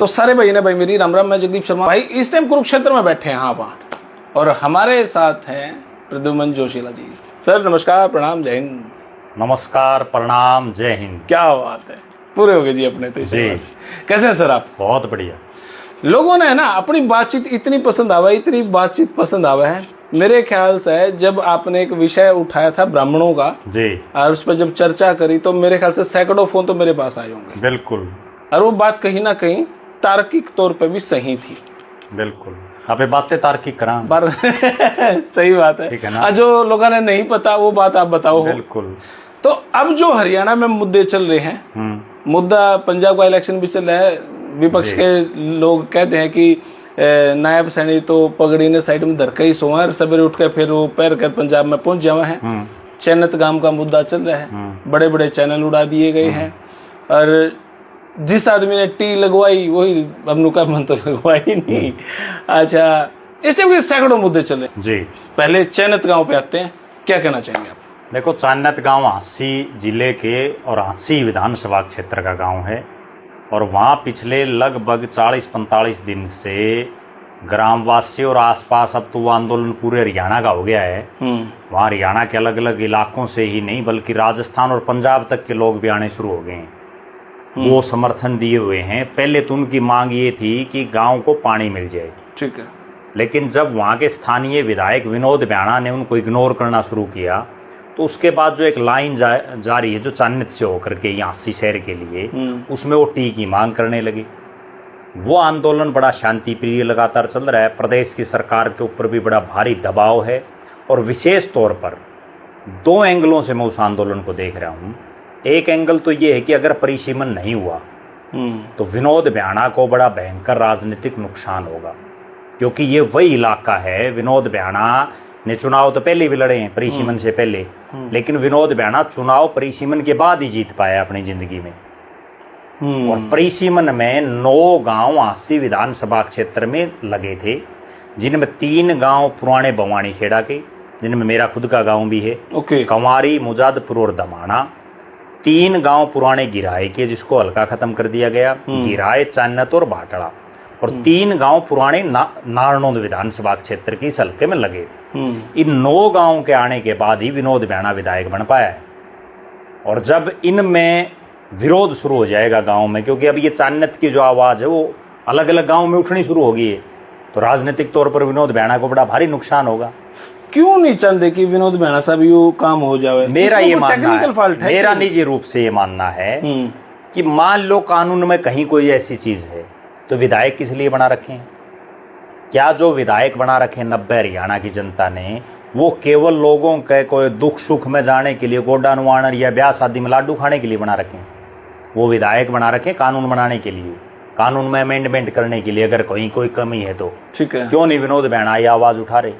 तो सारे भाई ने भाई मेरी राम राम, मैं जगदीप शर्मा भाई इस टाइम कुरुक्षेत्र में बैठे हैं वहाँ और हमारे साथ हैं प्रद्युमन जोशीला जी। सर नमस्कार, प्रणाम, जय हिंद। नमस्कार, प्रणाम, जय हिंद। क्या बात है, पूरे हो गए जी अपने तो। जी कैसे हैं सर आप? बहुत बढ़िया। लोगों ने ना अपनी बातचीत इतनी पसंद आवा, इतनी बातचीत पसंद आवा है। मेरे ख्याल से जब आपने एक विषय उठाया था ब्राह्मणों का जी, और उस पर जब चर्चा करी तो मेरे ख्याल से सैकड़ों फोन तो मेरे पास आए होंगे। बिल्कुल। और वो बात कहीं ना कहीं तार्किक तौर पे भी सही थी। बिल्कुल, आप बातें तार्किक करा सही बात है, ठीक है ना। जो लोगों ने नहीं पता वो बात आप बताओ। बिल्कुल। तो अब जो हरियाणा में मुद्दे चल रहे हैं, मुद्दा पंजाब का इलेक्शन भी चल रहा है, विपक्ष के लोग कहते हैं कि नायब सैनी तो पगड़ी ने साइड में धरके ही सोए और सवेरे उठ के फिर वो पैर कर पंजाब में पहुंच जावा है। चैनत गांव का मुद्दा चल रहा है, बड़े बड़े चैनल उड़ा दिए गए हैं और जिस आदमी ने टी लगवाई वही हमनु का मन तो लगवाई नहीं। अच्छा, इस टाइप के सैकड़ों मुद्दे चले जी। पहले चैनत गांव पे आते हैं, क्या कहना चाहेंगे आप? देखो, चान्नत गांव हांसी जिले के और हांसी विधानसभा क्षेत्र का गांव है और वहाँ पिछले लगभग 40-45 दिन से ग्रामवासी और आसपास, अब तो वो आंदोलन पूरे हरियाणा का हो गया है। वहाँ हरियाणा के अलग अलग इलाकों से ही नहीं बल्कि राजस्थान और पंजाब तक के लोग भी आने शुरू हो गए हैं। वो समर्थन दिए हुए हैं। पहले तो उनकी मांग ये थी कि गांव को पानी मिल जाए, ठीक है, लेकिन जब वहाँ के स्थानीय विधायक विनोद ब्याणा ने उनको इग्नोर करना शुरू किया तो उसके बाद जो एक लाइन जारी है जो चान्नत से होकर के यहाँ हांसी शहर के लिए, उसमें वो टी की मांग करने लगे। वो आंदोलन बड़ा शांतिप्रिय लगातार चल रहा है। प्रदेश की सरकार के ऊपर भी बड़ा भारी दबाव है और विशेष तौर पर दो एंगलों से मैं उस आंदोलन को देख रहा हूँ। एक एंगल तो ये है कि अगर परिसीमन नहीं हुआ तो विनोद ब्याणा को बड़ा भयंकर राजनीतिक नुकसान होगा, क्योंकि ये वही इलाका है। विनोद ब्याणा ने चुनाव तो पहले भी लड़े हैं परिसीमन से पहले, लेकिन विनोद ब्याणा चुनाव परिसीमन के बाद ही जीत पाया अपनी जिंदगी में। और परिसीमन में 9 गांव हांसी विधानसभा क्षेत्र में लगे थे, जिनमें 3 गांव पुराने बवानी खेड़ा के, जिनमें मेरा खुद का गांव भी है, कंवारी, मुजादपुर और दमाना। 3 गांव पुराने गिराए के, जिसको हल्का खत्म कर दिया गया, गिराए, चान्नत और भाटड़ा, और 3 गांव पुराने नारनौंद विधानसभा क्षेत्र की इस हल्के में लगे। इन 9 गांव के आने के बाद ही विनोद ब्याणा विधायक बन पाया है। और जब इनमें विरोध शुरू हो जाएगा गांव में, क्योंकि अब ये चान्नत की जो आवाज है वो अलग अलग गांव में उठनी शुरू होगी है, तो राजनीतिक तौर पर विनोद ब्याणा को बड़ा भारी नुकसान होगा। क्यों नहीं चाहते कि विनोद ब्याणा साहब ये काम हो जाए? मेरा ये मानना है, मेरा निजी रूप से ये मानना है कि मान लो कानून में कहीं कोई ऐसी चीज है तो विधायक किस लिए बना रखे हैं? क्या जो विधायक बना रखे 90 हरियाणा की जनता ने, वो केवल लोगों के कोई दुख सुख में जाने के लिए, गोडा नुआणर या ब्याह शादी में लाडू खाने के लिए बना रखे हैं? वो विधायक बना रखे कानून बनाने के लिए, कानून में अमेंडमेंट करने के लिए। अगर कहीं कोई कमी है तो ठीक है, क्यों नहीं विनोद ब्याणा ये आवाज उठा रहे?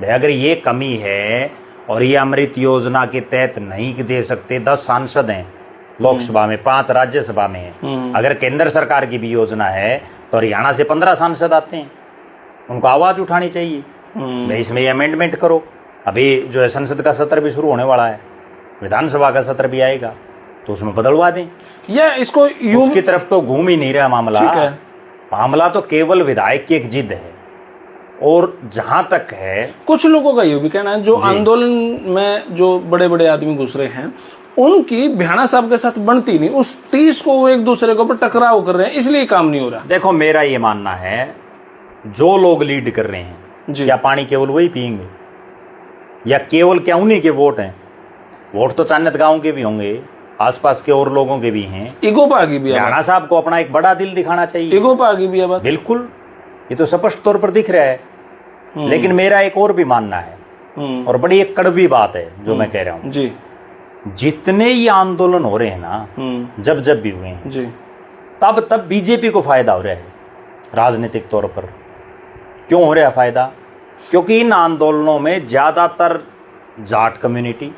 भाई अगर ये कमी है और ये अमृत योजना के तहत नहीं दे सकते, 10 सांसद हैं लोकसभा में, 5 राज्यसभा में है, अगर केंद्र सरकार की भी योजना है तो हरियाणा से 15 सांसद आते हैं, उनको आवाज उठानी चाहिए, भाई इसमें अमेंडमेंट करो। अभी जो है संसद का सत्र भी शुरू होने वाला है, विधानसभा का सत्र भी आएगा, तो उसमें बदलवा दें। या इसको उसकी तरफ तो घूम ही नहीं रहा मामला। मामला तो केवल विधायक की एक जिद है। और जहां तक है, कुछ लोगों का ये भी कहना है जो आंदोलन में जो बड़े बड़े आदमी घुस रहे हैं उनकी ब्याणा साहब के साथ बनती नहीं, उस 30 को वो एक दूसरे के ऊपर टकराव कर रहे हैं, इसलिए काम नहीं हो रहा। देखो, मेरा ये मानना है जो लोग लीड कर रहे हैं, क्या पानी केवल वही पिएंगे या केवल क्या उन्हीं के वोट हैं? वोट तो चान्नत गांव के भी होंगे, आसपास के और लोगों के भी हैं। ईगो पे आ गई भी ब्याणा साहब को अपना एक बड़ा दिल दिखाना चाहिए। ईगो पे आ गई भी बात, बिल्कुल, ये तो स्पष्ट तौर पर दिख रहा है। लेकिन मेरा एक और भी मानना है, और बड़ी एक कड़वी बात है जो मैं कह रहा हूँ जी, जितने ये आंदोलन हो रहे हैं ना, जब भी हुए हैं जी, तब बीजेपी को फायदा हो रहा है राजनीतिक तौर पर। क्यों हो रहा है फायदा? क्योंकि इन आंदोलनों में ज्यादातर जाट कम्युनिटी,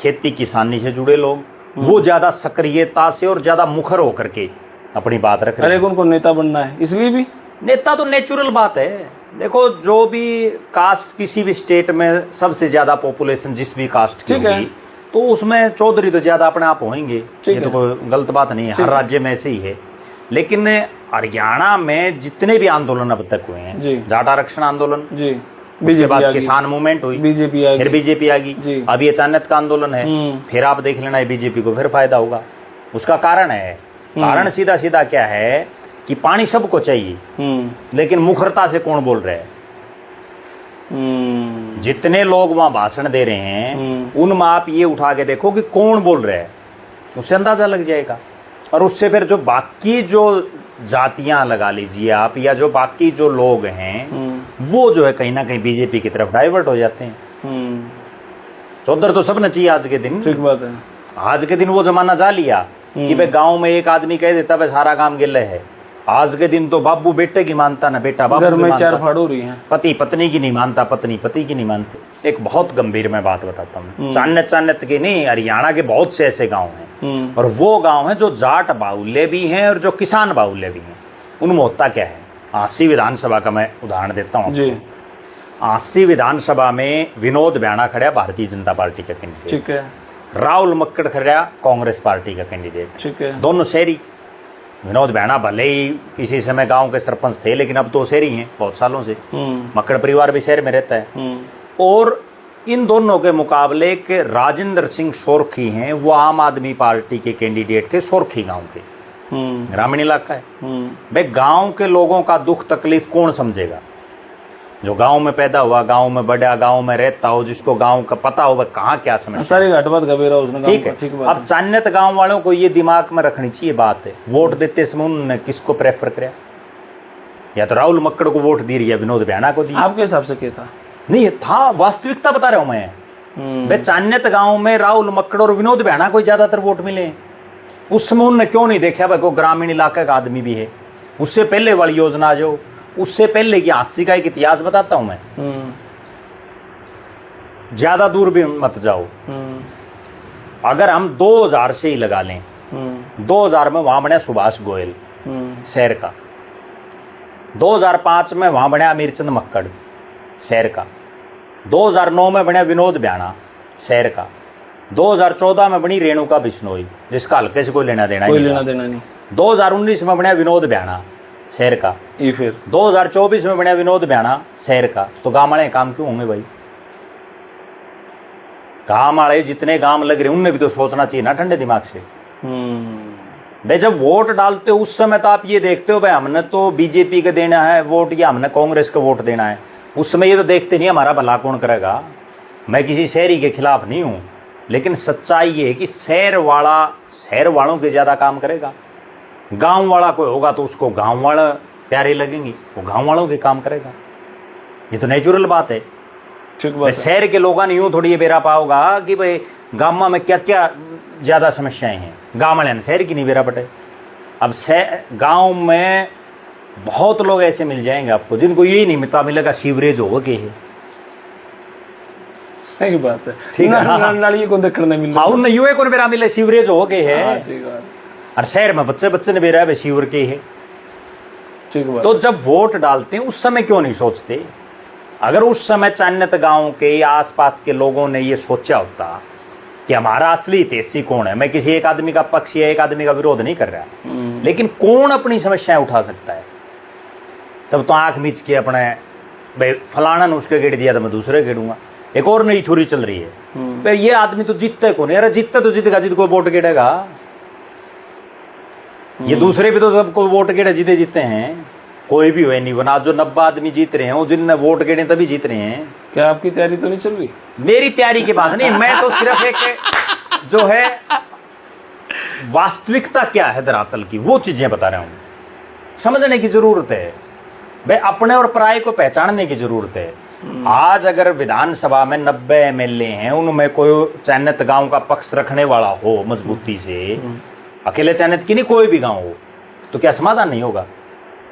खेती किसानी से जुड़े लोग, वो ज्यादा सक्रियता से और ज्यादा मुखर होकर के अपनी बात रख रहे हैं। अरे उनको नेता बनना है, इसलिए भी नेता तो नेचुरल बात है। देखो, जो भी कास्ट किसी भी स्टेट में सबसे ज्यादा पॉपुलेशन जिस भी कास्ट की होगी, तो उसमें चौधरी तो ज्यादा अपने आप होंगे, ये तो कोई गलत बात नहीं है, हर राज्य में ऐसे ही है। लेकिन हरियाणा में जितने भी आंदोलन अब तक हुए हैं, जी, जाट आरक्षण आंदोलन, जी, उसके बाद किसान मूवमेंट हुई, बीजेपी आ फिर गई, बीजेपी आ गई, जी, अब ये चाणक्य का आंदोलन है, फिर आप देख लेना बीजेपी को फिर फायदा होगा। उसका कारण है, कारण सीधा सीधा क्या है कि पानी सबको चाहिए, लेकिन मुखरता से कौन बोल रहा है? जितने लोग वहां भाषण दे रहे हैं उनमें आप ये उठा के देखो कि कौन बोल रहा है, उससे अंदाजा लग जाएगा। और उससे फिर जो बाकी जो जातियां लगा लीजिए आप, या जो बाकी जो लोग हैं वो जो है कहीं ना कहीं बीजेपी की तरफ डाइवर्ट हो जाते हैं। तो उधर तो सब न चाहिए आज के दिन। ठीक बात है। आज के दिन वो जमाना जा लिया कि भाई गांव में एक आदमी कह देता भाई सारा काम गिले है। आज के दिन तो बाबू बेटे की मानता ना बेटा बाबू घर में चार फाड़ हो रही हैं, पति पत्नी की नहीं मानता, पत्नी पति की नहीं मानती। एक बहुत गंभीर मैं बात बताता हूँ, चाणक्य की नहीं, हरियाणा के बहुत से ऐसे गांव हैं, और वो गांव हैं जो जाट बाहुल्य भी हैं और जो किसान बाहुल्य भी हैं। उनमें होता क्या है, आसी विधानसभा का मैं उदाहरण देता हूँ जी। आसी विधानसभा में विनोद ब्याणा खड़ा भारतीय जनता पार्टी का कैंडिडेट, ठीक है, राहुल मक्कड़ खड़ा कांग्रेस पार्टी का कैंडिडेट, ठीक है, दोनों शहरी। विनोद ब्याणा भले ही किसी समय गांव के सरपंच थे, लेकिन अब तो शहरी हैं बहुत सालों से, मक्कड़ परिवार भी शहर में रहता है। और इन दोनों के मुकाबले के राजेंद्र सिंह सोरखी हैं, वो आम आदमी पार्टी के कैंडिडेट थे, सोरखी गांव के, ग्रामीण इलाका है। भाई गांव के लोगों का दुख तकलीफ कौन समझेगा? जो गांव में पैदा हुआ, गांव में बढ़ा, गांव में रहता हो, जिसको गांव का पता हो वह कहाँ क्या समझ, सारी घाटबात गबेरा उसने। ठीक है, अब चाणक्य गांव वालों को ये दिमाग में रखनी चाहिए बात है, वोट देते समय उन्होंने किसको प्रेफर किया? या तो राहुल मक्कड़ को वोट दी या विनोद ब्याणा को दी? आपके हिसाब से क्या था? नहीं था, वास्तविकता बता रहा हूं मैं। चाणक्य गांव में राहुल मक्कड़ और विनोद ब्याणा को ज्यादातर वोट मिले। उस समय उन्होंने क्यों नहीं देखा भाई को ग्रामीण इलाके का आदमी भी है? उससे पहले वाली योजना, जो उससे पहले की 80 का एक इतिहास बताता हूं मैं, ज्यादा दूर भी मत जाओ। अगर हम 2000 से ही लगा लें, 2000 में वहां बना सुभाष गोयल शहर का, 2005 में वहां बना अमीरचंद मक्कड़ शहर का, 2009 में बना विनोद ब्याणा शहर का, 2014 में बनी रेणुका बिश्नोई जिसका हल्के से कोई लेना देना नहीं, 2019 में बना विनोद ब्याणा शहर का, ये फिर 2024 में बना विनोद ब्याणा शहर का। तो गांव वाले काम क्यों होंगे भाई? गांव वाले जितने गांव लग रहे उनने भी तो सोचना चाहिए ना ठंडे दिमाग से। भाई जब वोट डालते हो उस समय तो आप ये देखते हो भाई हमने तो बीजेपी का देना है वोट या हमने कांग्रेस का वोट देना है। उस समय ये तो देखते नहीं हमारा भला कौन करेगा। मैं किसी शहरी के खिलाफ नहीं हूं, लेकिन सच्चाई ये है कि शहर वालों के ज्यादा काम करेगा। गांव वाला कोई होगा तो उसको गांव वाला प्यारे लगेंगे, वो गांव वालों के काम करेगा। ये तो नेचुरल बात है। शहर के लोगों ने यूं थोड़ी ये बेरा पाओगा कि भाई गांव में क्या क्या ज्यादा समस्याएं हैं, गांव वाले शहर की नहीं बेरा पटे। अब गांव में बहुत लोग ऐसे मिल जाएंगे आपको जिनको यही नहीं मिलेगा सीवरेज हो के है। सही बात है, ठीक है, नाली को देखने नहीं मिलता। हाँ, युवा को बेरा मिले सीवरेज हो के है, और शहर में बच्चे ने बेरा है सीवर के है। तो जब वोट डालते हैं उस समय क्यों नहीं सोचते? अगर उस समय चाणक्य गांव के आसपास के लोगों ने ये सोचा होता कि हमारा असली हितैषी कौन है, मैं किसी एक आदमी का पक्ष या एक आदमी का विरोध नहीं कर रहा, लेकिन कौन अपनी समस्याएं उठा सकता है, तब तो आंख मीच के अपने भाई फलाना ने उसके गेड़ दिया तो मैं दूसरे गेड़ूंगा। एक और नई थ्योरी चल रही है भाई ये आदमी तो जीतते को नहीं, अरे जीतते तो जीतेगा, जिसको वोट गेड़ेगा। ये दूसरे भी तो सबको वोट गेड़े जीते हैं, कोई भी हुए नहीं बना। जो 90 आदमी जीत रहे हैं वो जिनने वोट गेड़े तभी जीत रहे हैं। क्या आपकी तैयारी तो नहीं चल रही? मेरी तैयारी की बात नहीं, मैं तो सिर्फ एक जो है वास्तविकता क्या है धरातल की वो चीजें बता रहा हूं। समझने की जरूरत है भाई, अपने और पराये को पहचानने की जरूरत है। आज अगर विधानसभा में 90 एमएलए हैं, उनमें कोई चाणक्य गांव का पक्ष रखने वाला हो मजबूती से, अकेले चाणक्य की नहीं कोई भी गांव हो, तो क्या समाधान नहीं होगा?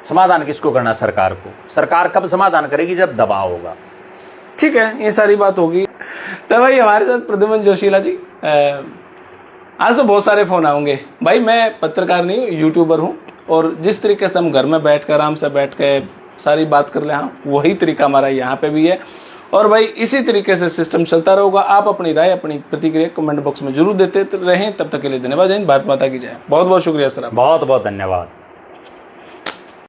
समाधान किसको करना? सरकार को। सरकार कब समाधान करेगी? जब दबाव होगा। ठीक है, ये सारी बात होगी। तो भाई हमारे साथ प्रद्युमन जोशीला जी, आज तो बहुत सारे फोन आएंगे भाई। मैं पत्रकार नहीं हूँ, यूट्यूबर हूँ, और जिस तरीके से हम घर में बैठ कर आराम से बैठ के सारी बात कर ले, हाँ वही तरीका हमारा यहाँ पे भी है। और भाई इसी तरीके से सिस्टम चलता रहेगा। आप अपनी राय, अपनी प्रतिक्रिया कमेंट बॉक्स में जरूर देते रहें। तब तक के लिए धन्यवाद। जय हिंद, भारत माता की जय। बहुत बहुत शुक्रिया सर, बहुत बहुत धन्यवाद।